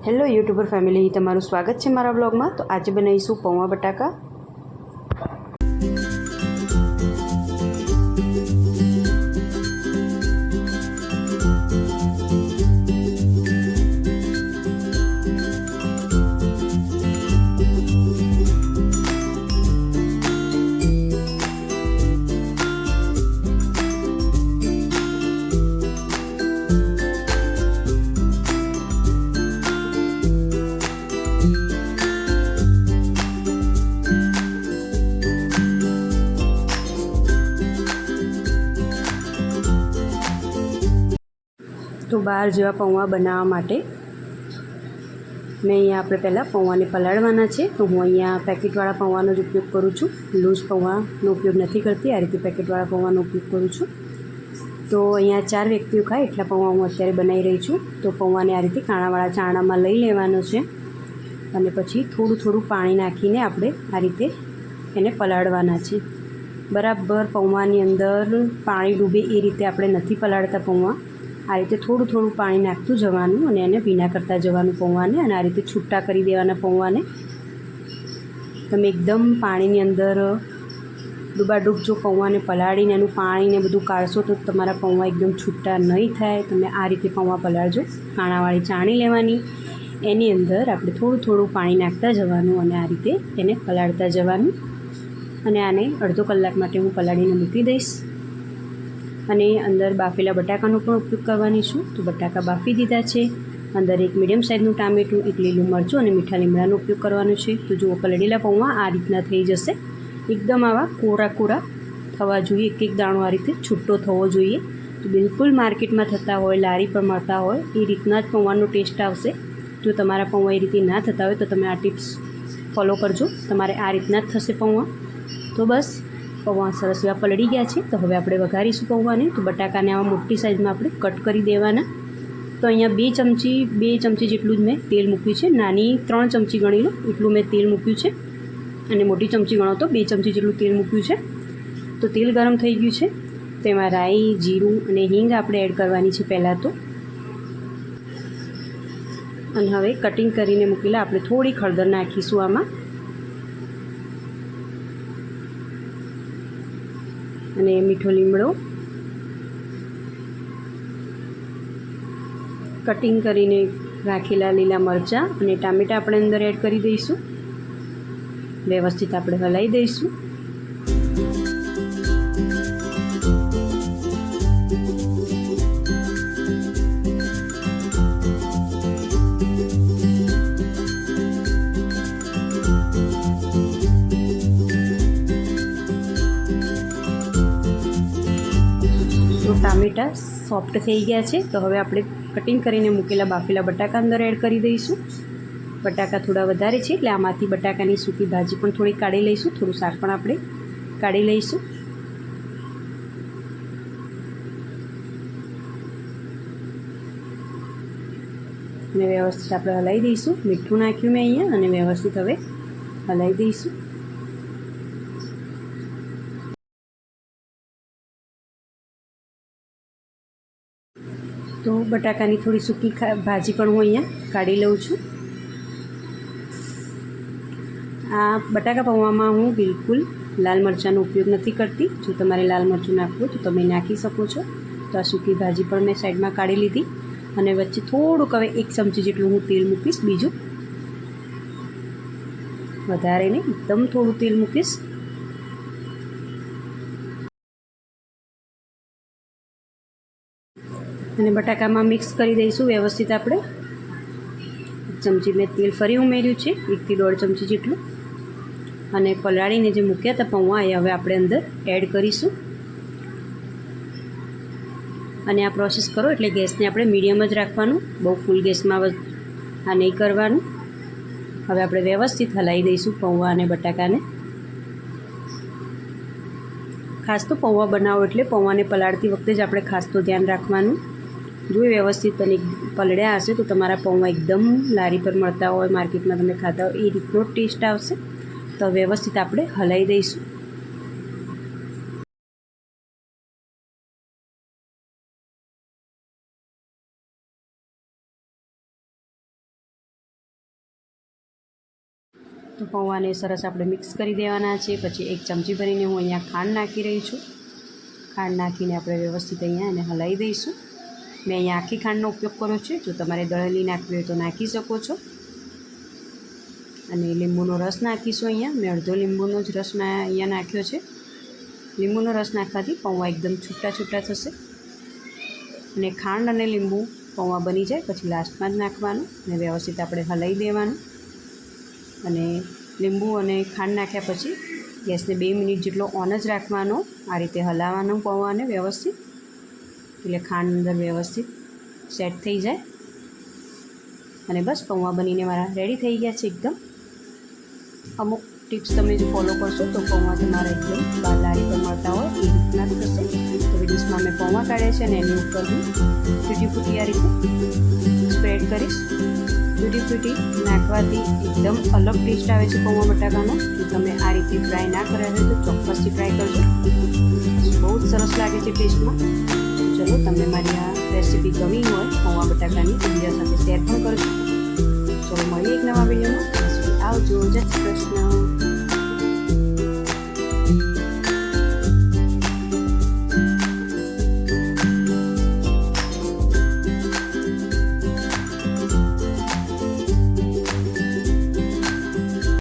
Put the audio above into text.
Hello YouTuber family, તમારું સ્વાગત છે મારા બ્લોગમાં। તો આજે બનાવીશું પૌવા બટાકા। तो 12 જેવા પૌવા બનાવવા માટે मैं अँ આપણે પહેલાં પૌવાને પલાળવાના છે। तो હું અહીંયા પેકેટવાળા પૌવાનો જ ઉપયોગ કરું છું, લૂઝ પૌવાનો ઉપયોગ નથી કરતી। આ રીતે પેકેટવાળા પૌવાનો ઉપયોગ કરું છું। તો અહીંયા 4 વ્યક્તિઓ ખાય એટલા પૌવા હું અત્યારે બનાવી રહી છું। તો પૌવાને આ રીતે કાણાવાળા ચારણામાં લઈ લેવાનો છે અને પછી થોડું થોડું પાણી નાખીને આપણે આ રીતે એને પલાળવાના છે। બરાબર પૌવાની અંદર પાણી ડૂબે એ રીતે આપણે નથી પલાળતા પૌવા। आ रीते थोड़ू थोड़ू पानी नाखतुं जवानुं अने एने भीना करता जवानुं पौवाने। अने आ रीते छूटा करी देवाना पौवाने। तमे एकदम पाणीनी अंदर डूबाडूब जो पौवाने पलाळीने एनुं पाणी ने बधुं काढशो तो तमारा पौवा एकदम छूटा नहीं थाय। तमे आ रीते पौवा पलाळजो। काणावाळी चाणी लेवानी, एनी अंदर आपणे थोड़ू थोड़ू पाणी नाखता जवानुं अने आ रीते एने पलाळता जवानुं। अने आने अर्धो कलाक माटे हूँ पलाळीने मूकी दईश। અને અંદર બાફેલા બટાકાનો પણ ઉપયોગ કરવાની છું। તો બટાકા બાફી દીધા છે। અંદર એક મીડિયમ સાઇઝનું ટામેટું, એક લીલું મરચું અને મીઠા લીમડાનો ઉપયોગ કરવાનો છે। તો જુઓ પલળેલા પૌવા આ રીતના થઈ જશે। એકદમ આવા કોરા કોરા થવા જોઈએ, એક એક દાણો આ રીતે છૂટો થવો જોઈએ। તો બિલકુલ માર્કેટમાં થતા હોય, લારી પર મળતા હોય એ રીતના જ પૌવાનો ટેસ્ટ આવશે। જો તમારા પૌવા એ રીતે ના થતા હોય તો તમે આ ટિપ્સ ફોલો કરજો, તમારે આ રીતના જ થશે પૌવા। તો બસ पौवा सरस एवा पलળી गया है। तो हवे आपणे वघारीशुं पौवाने। तो बटाकाने आवा मोटी साइज़मां आपणे कट करी देवाना। तो अहींया 2 चमची जेटलुं ज मैं तेल मूक्युं छे। नानी 3 चमची गणी लो एटलुं मैं तेल मूक्युं छे अने मोटी चमची गणो तो 2 चमची जेटलुं तेल मूक्युं छे। तो तेल गरम थई गयुं छे, तेमां राई, जीरुं अने हींग आपणे एड करवानी छे पहेलां तो। अने हवे कटिंग करीने मूकेला आपणे थोड़ी हळदर नाखीशुं आमां અને મીઠો લીમડો, કટિંગ કરીને રાખેલા લીલા મરચાં અને ટામેટાં આપણે અંદર એડ કરી દઈશું। વ્યવસ્થિત આપણે હલાવી દઈશું। तो टामेटा सॉफ्ट थई गया है। तो हवे आपणे कटिंग करीने मूकेला बाफेला बटाका अंदर एड करी दईशुं। बटाका थोड़ा वधारे छे એટલે આમાંથી બટાકાની સૂકી ભાજી પણ થોડી કાઢી લઈશું, થોડું શાક પણ આપણે કાઢી લઈશું। અને વ્યવસ્થિત આપણે હલાવી દઈશું। મીઠું નાખ્યું મેં અહીંયા અને વ્યવસ્થિત હવે હલાવી દઈશું। तो बटाकानी थोड़ी सूकी भाजी पण हूँ अहींया काढ़ी लऊँ छूँ। आ बटाका पौवामां हूँ बिल्कुल लाल मरचांनो उपयोग नहीं करती। जो तमारे लाल मरचुं नाखवुं तो तमे नाखी शको छो। तो आ सूकी भाजी पण मैं साइड में काढ़ी लीधी अने वच्चे थोड़ुंक हवे 1 चमची जेटलुं हूँ तेल मूकीश। बीजुं वधारे नहीं, एकदम थोड़ुं तेल मूकीश। અને બટાકામાં મિક્સ કરી દઈશું વ્યવસ્થિત આપણે। 1 ચમચી મેં તેલ ફરી ઉમેર્યું છે, 1 થી 1.5 ચમચી જેટલું। અને પલાળીને જે મૂક્યા હતા પૌવા એ હવે આપણે અંદર એડ કરીશું। અને આ પ્રોસેસ કરો એટલે ગેસને આપણે મીડિયમ જ રાખવાનું, બહુ ફૂલ ગેસમાં આ નહીં કરવાનું। હવે આપણે વ્યવસ્થિત હલાવી દઈશું પૌવા અને બટાકાને। ખાસ તો પૌવા બનાવો એટલે પૌવાને પલાળતી વખતે જ આપણે ખાસ તો ધ્યાન રાખવાનું। જો વ્યવસ્થિત અને પલળ્યા હશે તો તમારા પૌવા એકદમ લારી પર મળતા હોય, માર્કેટમાં તમે ખાતા હોય એ રીતનો ટેસ્ટ આવશે। તો વ્યવસ્થિત આપણે હલાવી દઈશું। તો પૌવાને સરસ આપણે મિક્સ કરી દેવાના છે. પછી 1 ચમચી ભરીને હું અહીંયા ખાંડ નાખી રહી છું. ખાંડ નાખીને આપણે વ્યવસ્થિત અહીંયા એને હલાવી દઈશું. મેં અહીંયા આખી ખાંડનો ઉપયોગ કર્યો છે. જો તમારે દળેલી નાખવી હોય તો નાખી શકો છો. અને લીંબુનો રસ નાખીશું. અહીંયા મેં અડધો લીંબુનો જ રસ અહીંયા નાખ્યો છે. લીંબુનો રસ નાખવાથી પૌવા એકદમ છૂટા છૂટા થશે. અને ખાંડ અને લીંબુ પૌવા બની જાય પછી લાસ્ટમાં જ નાખવાનું અને વ્યવસ્થિત આપણે હલાવી દેવાનું. અને લીંબુ અને ખાંડ નાખ્યા પછી ગેસને 2 મિનિટ જેટલો ઓન જ રાખવાનો. આ રીતે હલાવવાનું પૌવાને વ્યવસ્થિત, એટલે ખાંડ અંદર વ્યવસ્થિત સેટ થઈ જાય. અને બસ પૌવા બનીને મારા રેડી થઈ ગયા છે એકદમ. અમુક ટિપ્સ તમે જો ફોલો કરશો તો પૌવા તમારા એકદમ બાર લારી પર મળતા હોય એ રીતના જ થશે. તો ડીશમાં મેં પૌવા કાઢ્યા છે અને એની ઉપર હું તૂટી ફૂટી આ રીતે સ્પ્રેડ કરીશ. તૂટી ફૂટી નાખવાથી એકદમ અલગ ટેસ્ટ આવે છે પૌવા બટાકાનો. જો તમે આ રીતે ટ્રાય ના કર્યા હોય તો ચોક્કસથી ટ્રાય કરજો. બહુ જ સરસ લાગે છે ટેસ્ટમાં. ચલો, તમને મારી આ રેસીપી ગમી હોય પૌવા બટાકાની તો બીજા સાથે શેર પણ કરજો. ચલો મળીએ એક નવા વિડીયોમાં. આવજો. જય શ્રી કૃષ્ણ.